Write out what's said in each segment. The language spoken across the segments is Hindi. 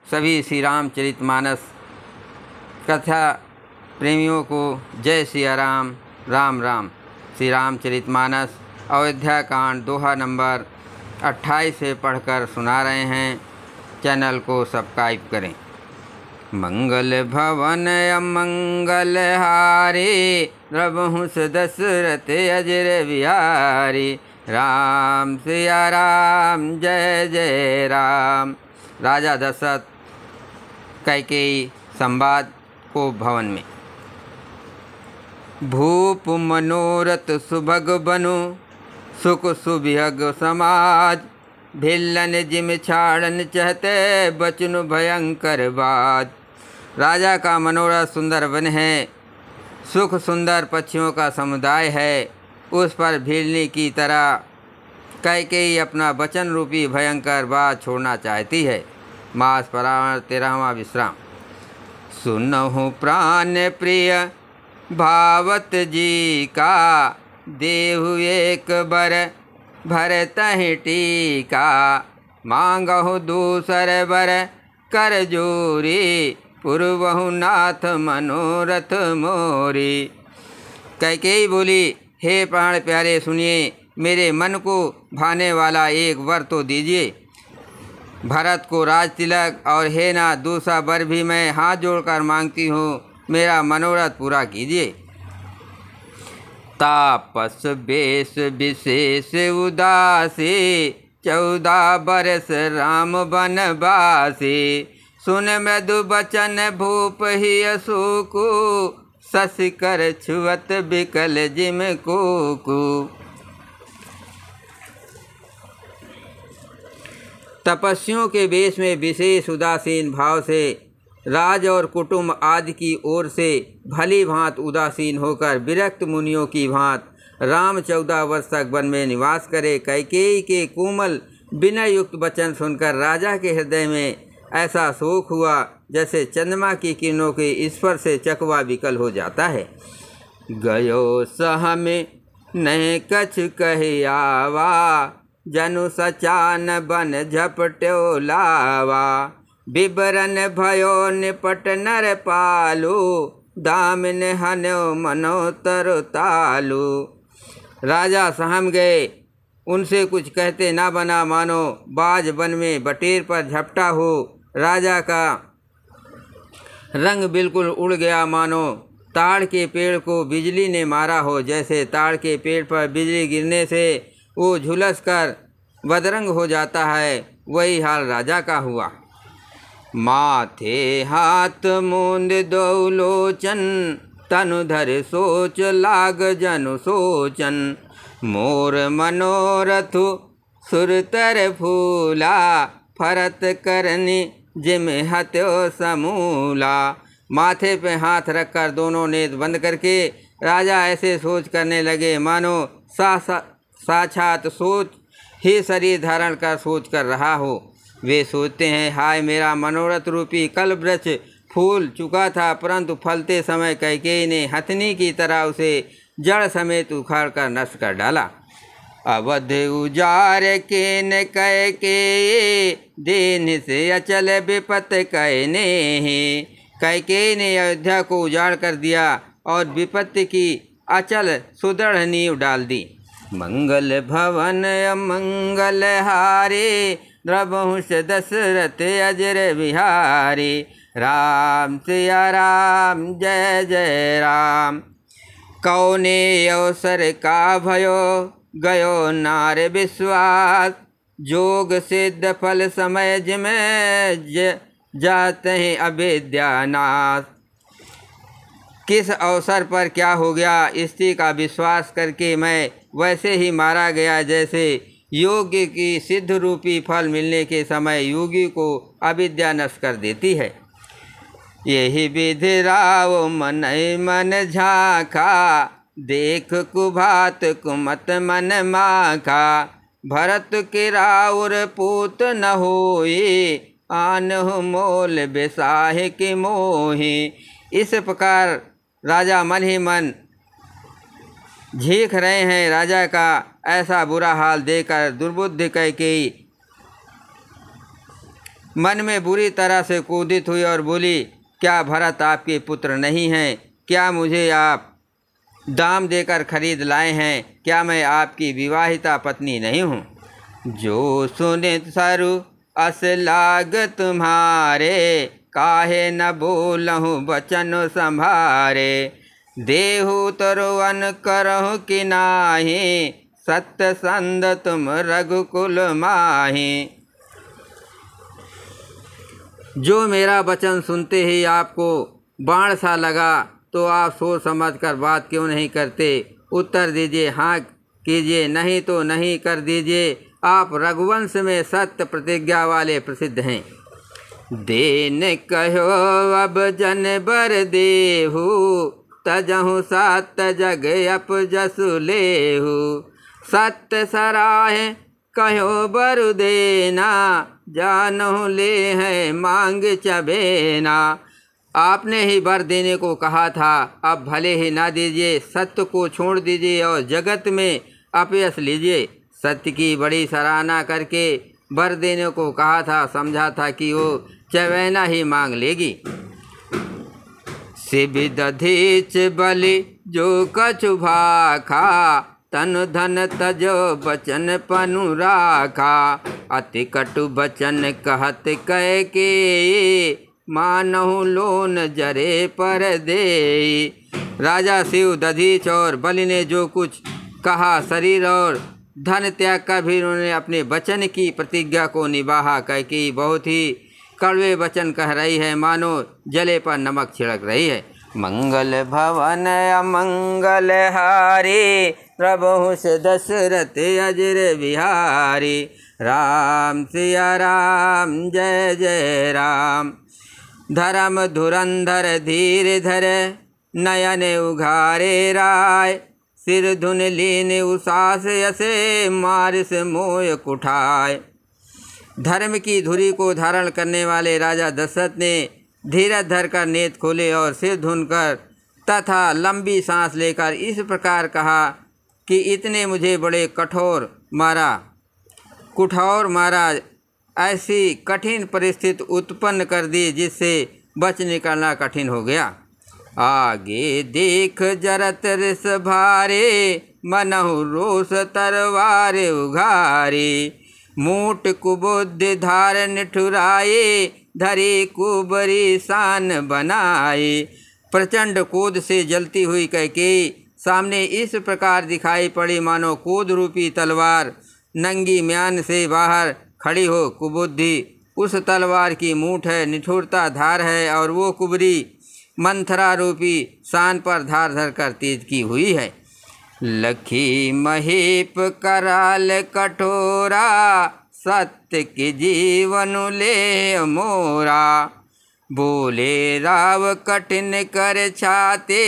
सभी श्री रामचरितमानस कथा प्रेमियों को जय सिया राम। राम राम। श्री रामचरितमानस अयोध्या कांड दोहा नंबर 28 से पढ़कर सुना रहे हैं। चैनल को सब्सक्राइब करें। मंगल भवन अमंगल हारे, द्रवहुस दशरथ अजर बिहारी। राम सिया राम जय जय राम। राजा दशरथ कैकेयी संवाद को भवन में। भूप मनोरथ सुभग बनु, सुख सुभिग समाज। भिल्लन जिम छाड़न चहते, बचनु भयंकर बाज। राजा का मनोरथ सुंदर वन है, सुख सुंदर पक्षियों का समुदाय है। उस पर भीलनी की तरह कैकेयी अपना वचन रूपी भयंकर बात छोड़ना चाहती है। मास परावण 13वां विश्राम। सुनहु प्राण प्रिय भावत जी का, देहु एक बर भरतहि टीका। मांगहु दूसर बर कर जोरी, पूर्वहु नाथ मनोरथ मोरी। कैकेयी बोली, हे प्राण प्यारे सुनिए, मेरे मन को भाने वाला एक वर तो दीजिए। भरत को राज तिलक और हे ना दूसरा वर भी मैं हाथ जोड़कर मांगती हूँ, मेरा मनोरथ पूरा कीजिए। तापस बेश विशेष उदासी, 14 बरस राम बनवासी। सुन मृदु बचन भूप ही अशोकु, शशि कर छुअत बिकल जिम कोकु। तपस्वियों के वेश में विशेष उदासीन भाव से राज और कुटुंब आदि की ओर से भली भांत उदासीन होकर विरक्त मुनियों की भांत राम 14 वर्ष तक वन में निवास करे। कैकेयी के कोमल विनय युक्त वचन सुनकर राजा के हृदय में ऐसा शोक हुआ जैसे चंद्रमा की किरणों के स्पर्श से चकवा विकल हो जाता है। गयो सह में नहीं कछ कही आवा, जनु सचान बन झपट्यो लावा। बिबरन भयो निपट नर पालू, दामिन हन्यो मनो तरु तालू। राजा सहम गए, उनसे कुछ कहते ना बना, मानो बाज वन में बटेर पर झपटा हो। राजा का रंग बिल्कुल उड़ गया, मानो ताड़ के पेड़ को बिजली ने मारा हो। जैसे ताड़ के पेड़ पर बिजली गिरने से वो झुलस कर बदरंग हो जाता है, वही हाल राजा का हुआ। माथे हाथ मूंद दो लोचन, तनु धर सोच लाग जनु सोचन। मोर मनोरथु सुरतर फूला, फरत करनी जिम हत्यो समूला। माथे पे हाथ रखकर दोनों नेत्र बंद करके राजा ऐसे सोच करने लगे मानो साक्षात सोच ही शरीर धारण कर सोच कर रहा हो। वे सोचते हैं, हाय मेरा मनोरथ रूपी कल वृक्ष फूल चुका था, परंतु फलते समय कैकेयी ने हथनी की तरह उसे जड़ समेत उखाड़ कर नष्ट कर डाला। अवध उजार के न कैकेयी, दीन से अचल विपत कहने। कैकेयी ने अयोध्या को उजाड़ कर दिया और विपत्ति की अचल सुदृढ़ नींव डाल दी। मंगल भवन अमंगल हारे, द्रवहुस दशरथ अजर बिहारी। राम सिया राम जय जय राम। कौने अवसर का भयो, गयो नार विश्वास। जोग सिद्ध फल समय जिमें, जाते हैं अविद्यानाश। किस अवसर पर क्या हो गया, स्त्री का विश्वास करके मैं वैसे ही मारा गया जैसे योग्य की सिद्ध रूपी फल मिलने के समय योगी को अविद्या नष्ट कर देती है। यही विधि राव मन मन झांका, देख कुभात कुमत मन माखा। भरत के राउर पूत न होई, आनहु मोल बेसाहे के मोही। इस प्रकार राजा मन ही मन झींक रहे हैं। राजा का ऐसा बुरा हाल देखकर दुर्बुद्धि कैकेयी मन में बुरी तरह से क्रोधित हुई और बोली, क्या भरत आपके पुत्र नहीं हैं? क्या मुझे आप दाम देकर खरीद लाए हैं? क्या मैं आपकी विवाहिता पत्नी नहीं हूँ? जो सुनित सरु अस लाग तुम्हारे, काहे न बोलहु बचन संभारे। देहु तरुवन करहु कि नाही, सत्यसंध तुम रघुकुल माही। जो मेरा वचन सुनते ही आपको बाण सा लगा तो आप सोच समझ कर बात क्यों नहीं करते? उत्तर दीजिए, हाँ कीजिए, नहीं तो नहीं कर दीजिए। आप रघुवंश में सत्य प्रतिज्ञा वाले प्रसिद्ध हैं। देन कहो अब जन बर देहु, तजहु सात जग अप जसु लेहु। सत्य सराहे कहो बर देना, जानहु ले है मांग चबेना। आपने ही वर देने को कहा था, अब भले ही ना दीजिए, सत्य को छोड़ दीजिए और जगत में अपयश लीजिए। सत्य की बड़ी सराहना करके वर देने को कहा था, समझा था कि वो चबेना ही मांग लेगी। शिव दधीच बलि जो कछु भाखा, तन धन तजो बचन पनु राखा। अति कटु बचन कहत कह के, मानहु लोन जरे पर दे। राजा शिव, दधीच और बलि ने जो कुछ कहा, शरीर और धन त्याग कर भी उन्होंने अपने वचन की प्रतिज्ञा को निभाया। कैकेयी बहुत ही कड़वे वचन कह रही है, मानो जले पर नमक छिड़क रही है। मंगल भवन अमंगल हारी, प्रभु से दशरथ अजर बिहारी। राम सिया राम जय जय राम। धर्म धुरंधर धीर धर, नयन उघारे राय। सिर धुन लीन उसास यसे, मारिस मोय कुठाय। धर्म की धुरी को धारण करने वाले राजा दशरथ ने धीरज धरकर नेत्र खोले और सिर धुनकर तथा लंबी सांस लेकर इस प्रकार कहा कि इतने मुझे बड़े कुठौर मारा, ऐसी कठिन परिस्थिति उत्पन्न कर दी जिससे बच निकलना कठिन हो गया। आगे देख जरत रिस भारे, मनहु रोष तरवार उघारे। मूट कुबुद्धि धार निठुराए, धरे कुबरी शान बनाए। प्रचंड क्रोध से जलती हुई कैकेयी सामने इस प्रकार दिखाई पड़ी, मानो क्रोध रूपी तलवार नंगी म्यान से बाहर खड़ी हो। कुबुद्धि उस तलवार की मूठ है, निठुरता धार है और वो कुबरी मंथरा रूपी शान पर धार धर कर तेज की हुई है। लखी महेप कराल कठोरा, सत्य के जीवन ले मोरा। बोले राव कठिन कर छाते,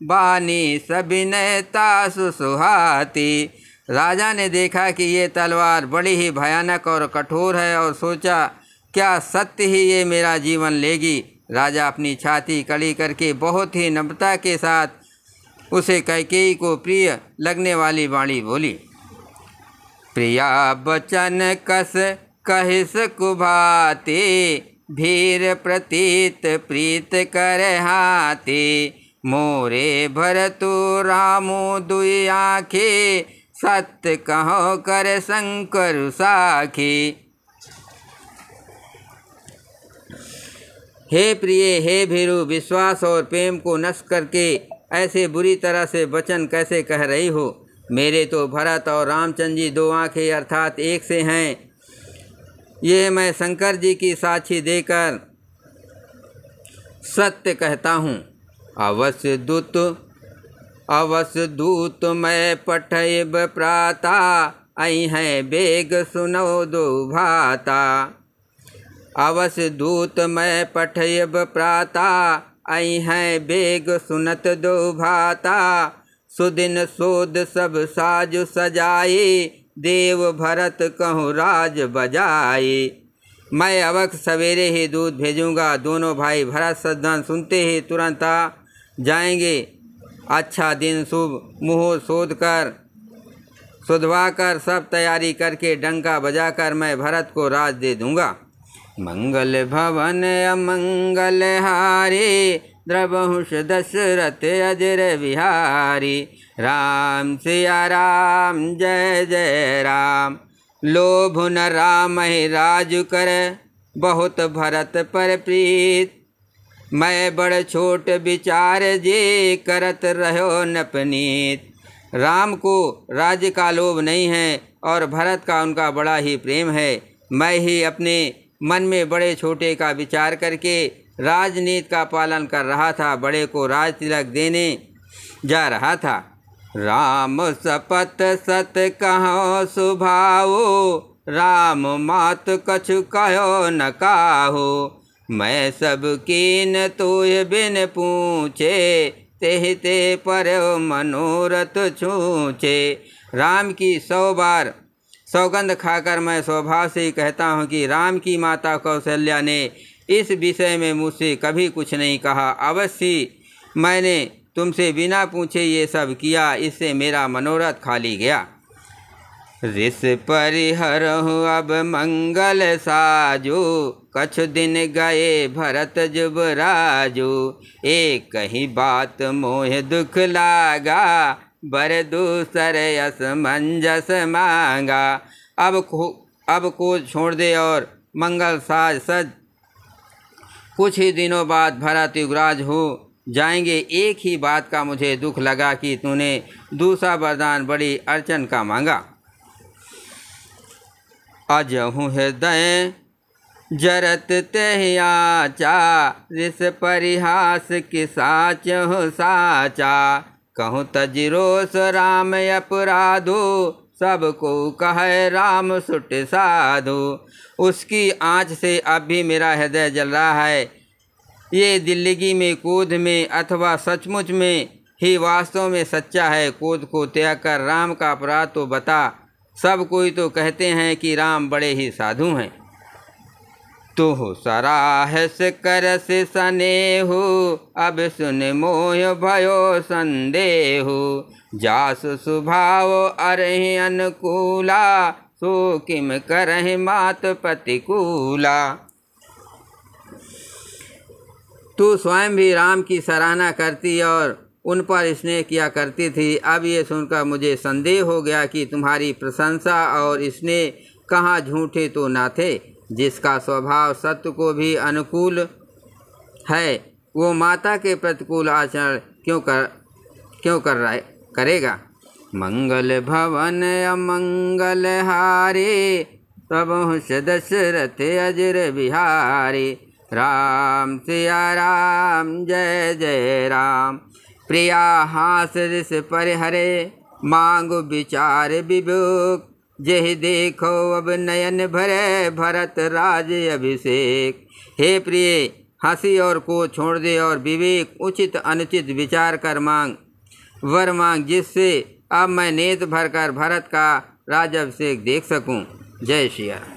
बानी सबिनयता सुहाती। राजा ने देखा कि ये तलवार बड़ी ही भयानक और कठोर है और सोचा, क्या सत्य ही ये मेरा जीवन लेगी? राजा अपनी छाती कड़ी करके बहुत ही नम्रता के साथ उसे कैकेयी को प्रिय लगने वाली वाणी बोली। प्रिया बचन कस कहिस कुभाते, भीर प्रतीत प्रीत कर हाथे। मोरे भरतु रामो दुई आँखे, सत्य कहो कर शंकर साखी। हे प्रिय, हे भीरु, विश्वास और प्रेम को नष्ट करके ऐसे बुरी तरह से वचन कैसे कह रही हो? मेरे तो भरत और रामचंद्र जी दो आँखें अर्थात एक से हैं। ये मैं शंकर जी की साक्षी देकर सत्य कहता हूँ। अवश्य दूत मैं पठैब प्राता, आई हैं बेग सुनो दो भाता। अवश्य दूत मैं पठैब प्राता, आई हैं बेग सुनत दो भाता। सुदिन सोद सब साज सजाए, देव भरत कहूँ राज बजाए। मैं अवश्य सवेरे ही दूध भेजूँगा। दोनों भाई भरत शब्द सुनते ही तुरंत आ जाएंगे। अच्छा दिन शुभ मुहूर्त शोधवा कर सब तैयारी करके डंका बजाकर मैं भरत को राज दे दूँगा। मंगल भवन अमंगल हारे, द्रवहुष दशरथ अजर बिहारी। राम सिया राम जय जय राम। लोभ न राम राजु कर, बहुत भरत पर प्रीत। मैं बड़ छोट विचार जे, करत रहो नपनीत। राम को राज्य का लोभ नहीं है और भरत का उनका बड़ा ही प्रेम है। मैं ही अपने मन में बड़े छोटे का विचार करके राजनीति का पालन कर रहा था, बड़े को राज तिलक देने जा रहा था। राम सपत सत कहो सुभाओ, राम मात कछु कहो न काहो। मैं सब कीन तोय बिन पूछे, तेहि ते पर मनोरथ छूचे। राम की 100 बार सौगंध खाकर मैं स्वभाव से ही कहता हूँ कि राम की माता कौशल्या ने इस विषय में मुझसे कभी कुछ नहीं कहा। अवश्य मैंने तुमसे बिना पूछे ये सब किया, इससे मेरा मनोरथ खाली गया। ऋष परिहरहु अब मंगल साजो, कछ दिन गए भरत जुबराजो। एक ही बात मोह दुख लागा, बर दूसर असमंजस मांगा। अब को छोड़ दे और मंगल साज सज। कुछ ही दिनों बाद भरत युवराज हो जाएंगे। एक ही बात का मुझे दुख लगा कि तूने दूसरा वरदान बड़ी अड़चन का मांगा। अजहु हृदय जरत तेहि आचा, ऋष परिहास कि साच हो साचा। कहूँ तजिरोस राम अपराधो, सबको कहे राम सुट साधो। उसकी आँच से अब भी मेरा हृदय जल रहा है। ये दिल्लगी में, क्रोध में अथवा सचमुच में ही वास्तव में सच्चा है। क्रोध को त्याग कर राम का अपराध तो बता। सब कोई तो कहते हैं कि राम बड़े ही साधु हैं। तो सराहस करस सनेहु, अब सुन मोह भयो संदेहु। जास स्वभाव अरहि अनुकूला, सो किम करहि मात प्रतिकूला। तू स्वयं भी राम की सराहना करती और उन पर स्नेह किया करती थी। अब ये सुनकर मुझे संदेह हो गया कि तुम्हारी प्रशंसा और स्नेह कहाँ झूठे तो ना थे। जिसका स्वभाव सत्य को भी अनुकूल है, वो माता के प्रतिकूल आचरण क्यों करेगा। मंगल भवन अमंगल हारे, प्रभु दशरथ अजर बिहारी। राम सिया राम जय जय राम। प्रिया हास ऋष परिहरे, मांगो विचार विवेक। जेहि देखो अब नयन भरे, भरत राज अभिषेक। हे प्रिय, हंसी और को छोड़ दे और विवेक उचित अनुचित विचार कर वर मांग, जिससे अब मैं नेत्र भरकर भरत का राज अभिषेक देख सकूं। जय श्री राम।